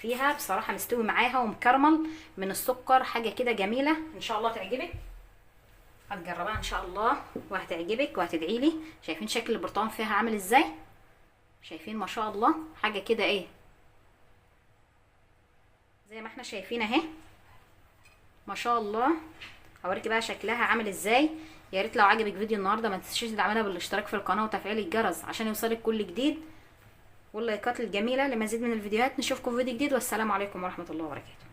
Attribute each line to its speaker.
Speaker 1: فيها بصراحه، مستوي معاها ومكرمل من السكر، حاجه كده جميله ان شاء الله تعجبك. هتجربها ان شاء الله وهتعجبك وهتدعي لي. شايفين شكل البرتقال فيها عامل ازاي؟ شايفين ما شاء الله حاجه كده ايه زي ما احنا شايفين اهي ما شاء الله. هوريكي بقى شكلها عامل ازاي. يا ريت لو عجبك فيديو النهارده ما تنسيش تدعمنا بالاشتراك في القناه وتفعيل الجرس عشان يوصلك كل جديد، واللايكات الجميله لمزيد من الفيديوهات. نشوفكم في فيديو جديد، والسلام عليكم ورحمه الله وبركاته.